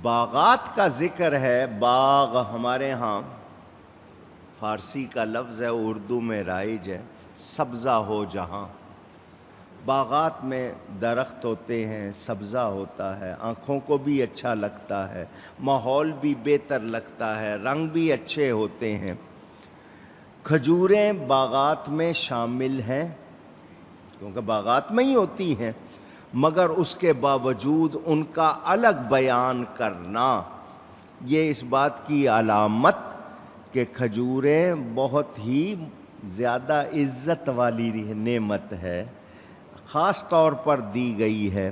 باغات کا ذکر ہے. باغ ہمارے ہاں فارسی کا لفظ ہے, اردو میں رائج ہے, سبزہ ہو جہاں. باغات میں درخت ہوتے ہیں, سبزہ ہوتا ہے, آنکھوں کو بھی اچھا لگتا ہے, ماحول بھی بہتر لگتا ہے, رنگ بھی اچھے ہوتے ہیں. کھجوریں باغات میں شامل ہیں کیونکہ باغات میں ہی ہوتی ہیں, مگر اس کے باوجود ان کا الگ بیان کرنا یہ اس بات کی علامت کہ کھجوریں بہت ہی زیادہ عزت والی نعمت ہے, خاص طور پر دی گئی ہے.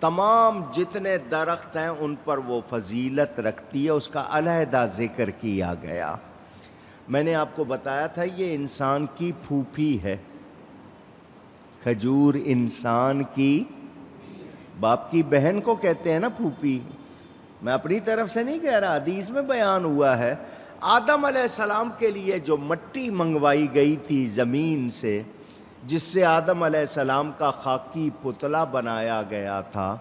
تمام جتنے درخت ہیں ان پر وہ فضیلت رکھتی ہے, اس کا علیحدہ ذکر کیا گیا. میں نے آپ کو بتایا تھا یہ انسان کی پھوپھی ہے. کھجور انسان کی, باپ کی بہن کو کہتے ہیں نا پھوپھی. میں اپنی طرف سے نہیں کہہ رہا, حدیث میں بیان ہوا ہے. آدم علیہ السلام کے لیے جو مٹی منگوائی گئی تھی زمین سے, جس سے آدم علیہ السلام کا خاکی پتلا بنایا گیا تھا,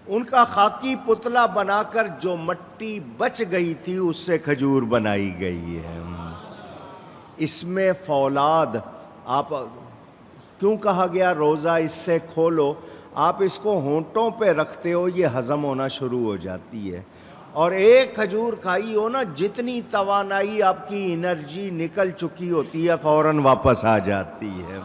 ان کا خاکی پتلا بنا کر جو مٹی بچ گئی تھی اس سے کھجور بنائی گئی ہے. اس میں فولاد, آپ کیوں کہا گیا روزہ اس سے کھولو؟ آپ اس کو ہونٹوں پہ رکھتے ہو, یہ ہضم ہونا شروع ہو جاتی ہے, اور ایک کھجور کھائی ہو نا, جتنی توانائی آپ کی انرجی نکل چکی ہوتی ہے فوراً واپس آ جاتی ہے.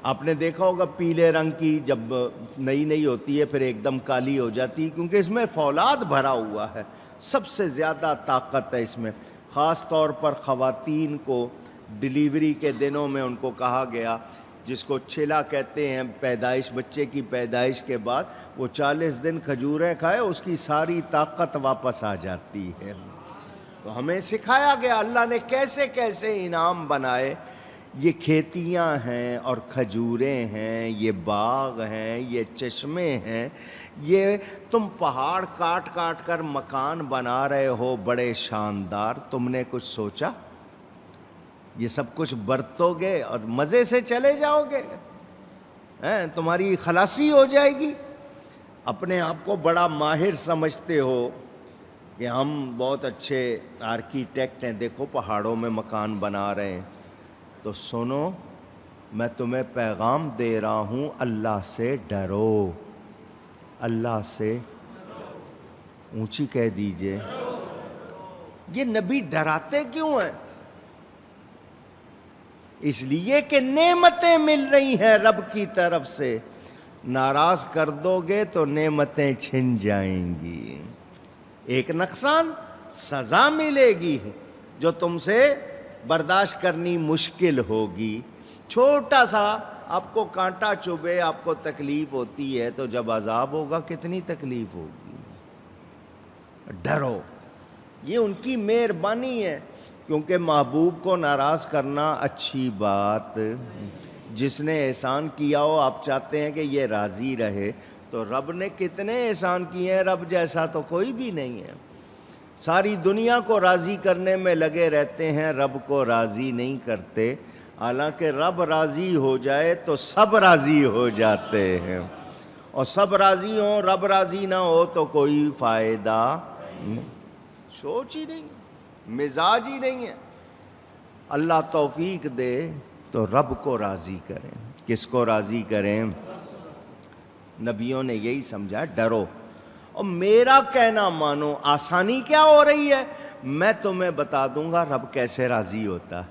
آپ نے دیکھا ہوگا پیلے رنگ کی جب نئی نئی ہوتی ہے پھر ایک دم کالی ہو جاتی ہے, کیونکہ اس میں فولاد بھرا ہوا ہے. سب سے زیادہ طاقت ہے اس میں. خاص طور پر خواتین کو ڈیلیوری کے دنوں میں ان کو کہا گیا, جس کو چھلا کہتے ہیں, پیدائش, بچے کی پیدائش کے بعد وہ 40 دن کھجوریں کھائے, اس کی ساری طاقت واپس آ جاتی ہے. تو ہمیں سکھایا گیا اللہ نے کیسے کیسے انعام بنائے. یہ کھیتیاں ہیں اور کھجوریں ہیں, یہ باغ ہیں, یہ چشمے ہیں. یہ تم پہاڑ کاٹ کاٹ کر مکان بنا رہے ہو بڑے شاندار, تم نے کچھ سوچا؟ یہ سب کچھ برتو گے اور مزے سے چلے جاؤ گے, تمہاری خلاصی ہو جائے گی. اپنے آپ کو بڑا ماہر سمجھتے ہو کہ ہم بہت اچھے آرکیٹیکٹ ہیں, دیکھو پہاڑوں میں مکان بنا رہے ہیں. تو سنو, میں تمہیں پیغام دے رہا ہوں, اللہ سے ڈرو, اللہ سے اونچی کہہ دیجئے. یہ نبی ڈراتے کیوں ہیں؟ اس لیے کہ نعمتیں مل رہی ہیں رب کی طرف سے, ناراض کر دو گے تو نعمتیں چھن جائیں گی. ایک نقصان, سزا ملے گی جو تم سے برداشت کرنی مشکل ہوگی. چھوٹا سا آپ کو کانٹا چبھے, آپ کو تکلیف ہوتی ہے, تو جب عذاب ہوگا کتنی تکلیف ہوگی. ڈرو, یہ ان کی مہربانی ہے, کیونکہ محبوب کو ناراض کرنا اچھی بات. جس نے احسان کیا ہو آپ چاہتے ہیں کہ یہ راضی رہے, تو رب نے کتنے احسان کیے ہیں, رب جیسا تو کوئی بھی نہیں ہے. ساری دنیا کو راضی کرنے میں لگے رہتے ہیں, رب کو راضی نہیں کرتے. حالانکہ رب راضی ہو جائے تو سب راضی ہو جاتے ہیں, اور سب راضی ہوں, رب راضی نہ ہو تو کوئی فائدہ نہیں. سوچ ہی نہیں, مزاج ہی نہیں ہے. اللہ توفیق دے تو رب کو راضی کریں. کس کو راضی کریں؟ نبیوں نے یہی سمجھا, ڈرو اور میرا کہنا مانو. آسانی کیا ہو رہی ہے؟ میں تمہیں بتا دوں گا رب کیسے راضی ہوتا,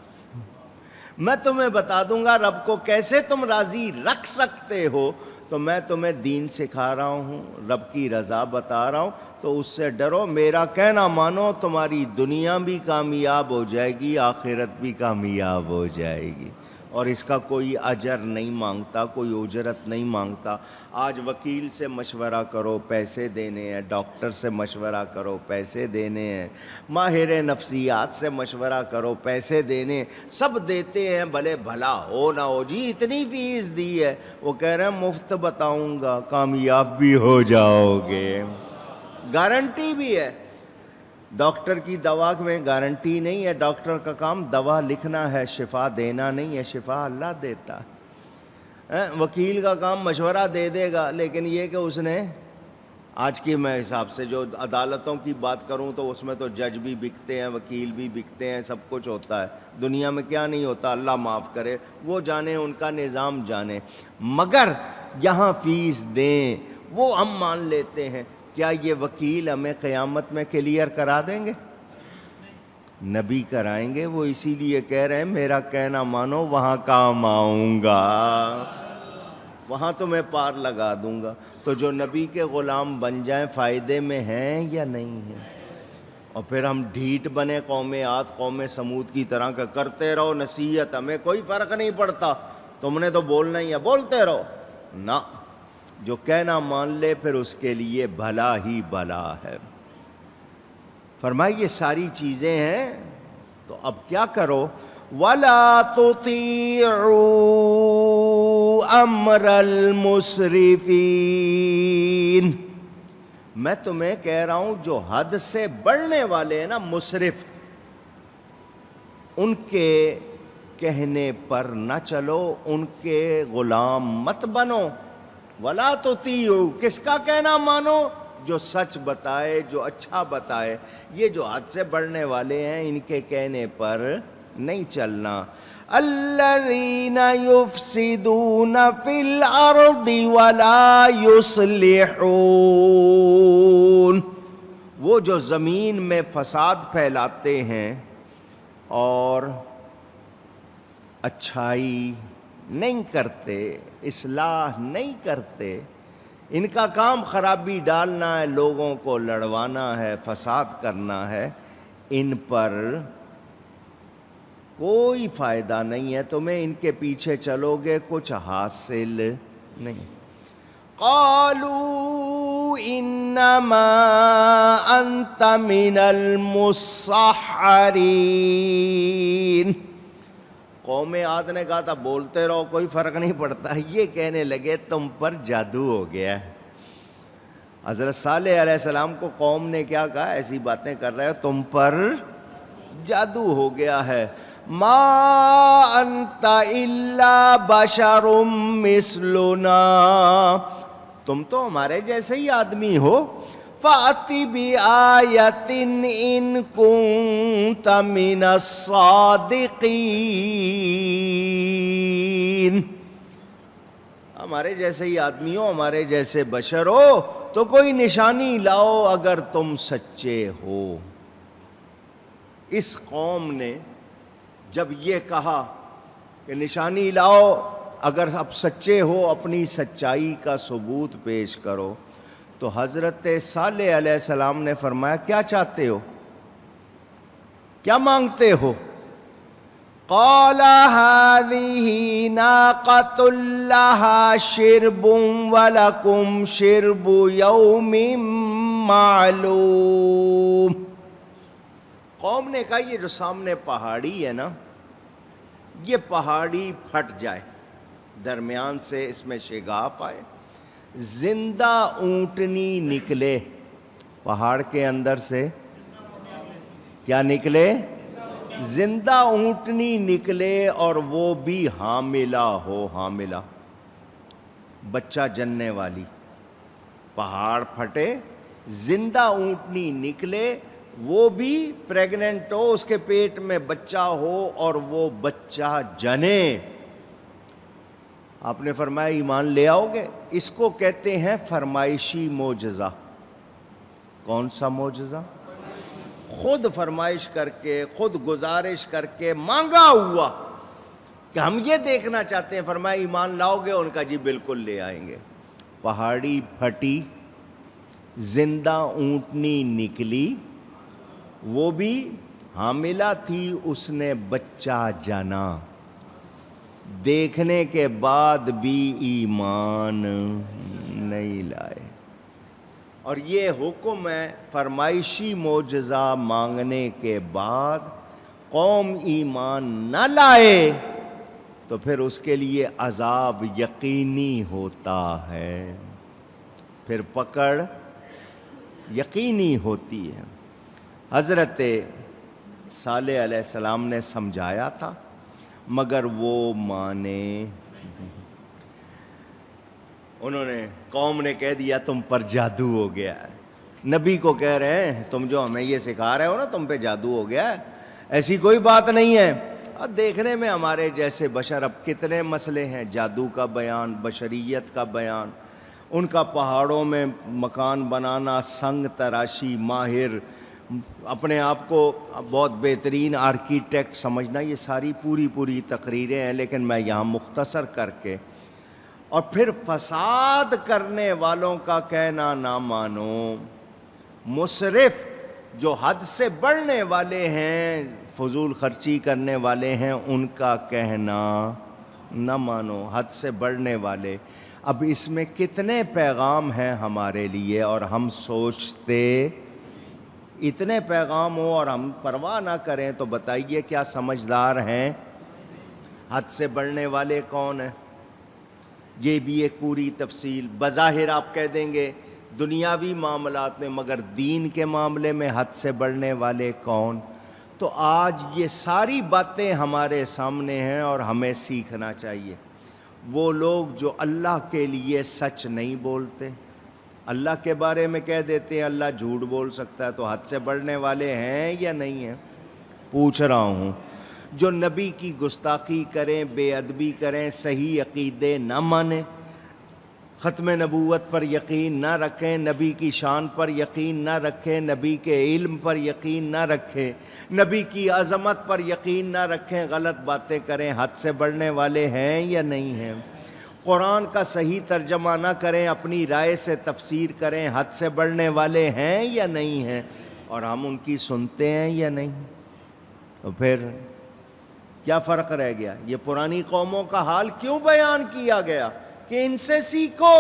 میں تمہیں بتا دوں گا رب کو کیسے تم راضی رکھ سکتے ہو. تو میں تمہیں دین سکھا رہا ہوں, رب کی رضا بتا رہا ہوں, تو اس سے ڈرو. میرا کہنا مانو, تمہاری دنیا بھی کامیاب ہو جائے گی, آخرت بھی کامیاب ہو جائے گی. اور اس کا کوئی اجر نہیں مانگتا, کوئی اجرت نہیں مانگتا. آج وکیل سے مشورہ کرو, پیسے دینے ہیں. ڈاکٹر سے مشورہ کرو, پیسے دینے ہیں. ماہر نفسیات سے مشورہ کرو, پیسے دینے. سب دیتے ہیں, بھلے بھلا ہو نہ ہو. جی اتنی فیس دی ہے, وہ کہہ رہے ہیں مفت بتاؤں گا, کامیاب بھی ہو جاؤ گے. گارنٹی بھی ہے. ڈاکٹر کی دوا میں گارنٹی نہیں ہے. ڈاکٹر کا کام دوا لکھنا ہے, شفا دینا نہیں ہے. شفا اللہ دیتا ہے. وکیل کا کام مشورہ دے دے گا, لیکن یہ کہ اس نے آج کی میں حساب سے جو عدالتوں کی بات کروں تو اس میں تو جج بھی بکتے ہیں، وکیل بھی بکتے ہیں، سب کچھ ہوتا ہے. دنیا میں کیا نہیں ہوتا، اللہ معاف کرے، وہ جانے، ان کا نظام جانے. مگر یہاں فیس دیں، وہ ہم مان لیتے ہیں. کیا یہ وکیل ہمیں قیامت میں کلیئر کرا دیں گے؟ نبی کرائیں گے. وہ اسی لیے کہہ رہے ہیں میرا کہنا مانو، وہاں کام آؤں گا، وہاں تو میں پار لگا دوں گا. تو جو نبی کے غلام بن جائیں فائدے میں ہیں یا نہیں ہیں؟ اور پھر ہم ڈھیٹ بنے قوم عاد قوم سمود کی طرح کا کرتے رہو نصیحت، ہمیں کوئی فرق نہیں پڑتا، تم نے تو بولنا ہی ہے، بولتے رہو. نہ، جو کہنا مان لے پھر اس کے لیے بھلا ہی بھلا ہے. فرمائی یہ ساری چیزیں ہیں، تو اب کیا کرو؟ وَلَا تُطِيعُوا أَمْرَ الْمُسْرِفِينَ. میں تمہیں کہہ رہا ہوں جو حد سے بڑھنے والے ہیں نا، مسرف، ان کے کہنے پر نہ چلو، ان کے غلام مت بنو. وَلَا تُطِيعُوا، کس کا کہنا مانو؟ جو سچ بتائے، جو اچھا بتائے. یہ جو حد سے بڑھنے والے ہیں ان کے کہنے پر نہیں چلنا. الذین یفسدون فی الارض ولا یصلحون، وہ جو زمین میں فساد پھیلاتے ہیں اور اچھائی نہیں کرتے، اصلاح نہیں کرتے. ان کا کام خرابی ڈالنا ہے، لوگوں کو لڑوانا ہے، فساد کرنا ہے. ان پر کوئی فائدہ نہیں ہے، تمہیں ان کے پیچھے چلو گے کچھ حاصل نہیں. قالوا انما انت من المسحرین. قوم عاد نے کہا تھا بولتے رہو کوئی فرق نہیں پڑتا، یہ کہنے لگے تم پر جادو ہو گیا ہے. حضرت صالح علیہ السلام کو قوم نے کیا کہا؟ ایسی باتیں کر رہے ہو، تم پر جادو ہو گیا ہے. ما انت الا بشر مثلنا، تم تو ہمارے جیسے ہی آدمی ہو. فَأْتِ بِآیَةٍ إِن كُنتَ مِنَ الصَّادِقِینَ. ہمارے جیسے ہی آدمی ہو، ہمارے جیسے بشر ہو، تو کوئی نشانی لاؤ اگر تم سچے ہو. اس قوم نے جب یہ کہا کہ نشانی لاؤ اگر اب سچے ہو، اپنی سچائی کا ثبوت پیش کرو، تو حضرت صالح علیہ السلام نے فرمایا کیا چاہتے ہو، کیا مانگتے ہو؟ قال هذه ناقة لها شرب ولكم شرب يوم معلوم. قوم نے کہا یہ جو سامنے پہاڑی ہے نا، یہ پہاڑی پھٹ جائے، درمیان سے اس میں شگاف آئے، زندہ اونٹنی نکلے. پہاڑ کے اندر سے کیا نکلے؟ زندہ اونٹنی نکلے، اور وہ بھی حاملہ ہو، حاملہ بچہ جننے والی. پہاڑ پھٹے، زندہ اونٹنی نکلے، وہ بھی پریگننٹ ہو، اس کے پیٹ میں بچہ ہو اور وہ بچہ جنے. آپ نے فرمایا ایمان لے آؤ گے؟ اس کو کہتے ہیں فرمائشی معجزہ. کون سا معجزہ؟ خود فرمائش کر کے، خود گزارش کر کے مانگا ہوا کہ ہم یہ دیکھنا چاہتے ہیں. فرمایا ایمان لاؤ گے؟ ان کا جی بالکل لے آئیں گے. پہاڑی پھٹی، زندہ اونٹنی نکلی، وہ بھی حاملہ تھی، اس نے بچہ جنا. دیکھنے کے بعد بھی ایمان نہیں لائے. اور یہ حکم ہے فرمائشی معجزہ مانگنے کے بعد قوم ایمان نہ لائے تو پھر اس کے لیے عذاب یقینی ہوتا ہے، پھر پکڑ یقینی ہوتی ہے. حضرت صالح علیہ السلام نے سمجھایا تھا مگر وہ مانے. انہوں نے قوم نے کہہ دیا تم پر جادو ہو گیا ہے. نبی کو کہہ رہے ہیں تم جو ہمیں یہ سکھا رہے ہو نا تم پہ جادو ہو گیا ہے, ایسی کوئی بات نہیں ہے. اور دیکھنے میں ہمارے جیسے بشر اب کتنے مسئلے ہیں, جادو کا بیان, بشریت کا بیان, ان کا پہاڑوں میں مکان بنانا, سنگ تراشی, ماہر, اپنے آپ کو بہت بہترین آرکیٹیکٹ سمجھنا, یہ ساری پوری تقریریں ہیں. لیکن میں یہاں مختصر کر کے, اور پھر فساد کرنے والوں کا کہنا نہ مانو, مسرف جو حد سے بڑھنے والے ہیں, فضول خرچی کرنے والے ہیں, ان کا کہنا نہ مانو, حد سے بڑھنے والے. اب اس میں کتنے پیغام ہیں ہمارے لیے, اور ہم سوچتے اتنے پیغام ہو اور ہم پرواہ نہ کریں, تو بتائیے کیا سمجھدار ہیں؟ حد سے بڑھنے والے کون ہیں؟ یہ بھی ایک پوری تفصیل. بظاہر آپ کہہ دیں گے دنیاوی معاملات میں, مگر دین کے معاملے میں حد سے بڑھنے والے کون؟ تو آج یہ ساری باتیں ہمارے سامنے ہیں اور ہمیں سیکھنا چاہیے. وہ لوگ جو اللہ کے لیے سچ نہیں بولتے, اللہ کے بارے میں کہہ دیتے ہیں اللہ جھوٹ بول سکتا ہے, تو حد سے بڑھنے والے ہیں یا نہیں ہیں؟ پوچھ رہا ہوں. جو نبی کی گستاخی کریں, بے ادبی کریں, صحیح عقیدے نہ مانیں, ختم نبوت پر یقین نہ رکھیں, نبی کی شان پر یقین نہ رکھیں, نبی کے علم پر یقین نہ رکھیں, نبی کی عظمت پر یقین نہ رکھیں, غلط باتیں کریں, حد سے بڑھنے والے ہیں یا نہیں ہیں؟ قرآن کا صحیح ترجمہ نہ کریں, اپنی رائے سے تفسیر کریں, حد سے بڑھنے والے ہیں یا نہیں ہیں؟ اور ہم ان کی سنتے ہیں یا نہیں؟ تو پھر کیا فرق رہ گیا؟ یہ پرانی قوموں کا حال کیوں بیان کیا گیا کہ ان سے سیکھو,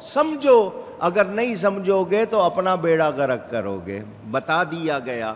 سمجھو, اگر نہیں سمجھو گے تو اپنا بیڑا غرق کرو گے. بتا دیا گیا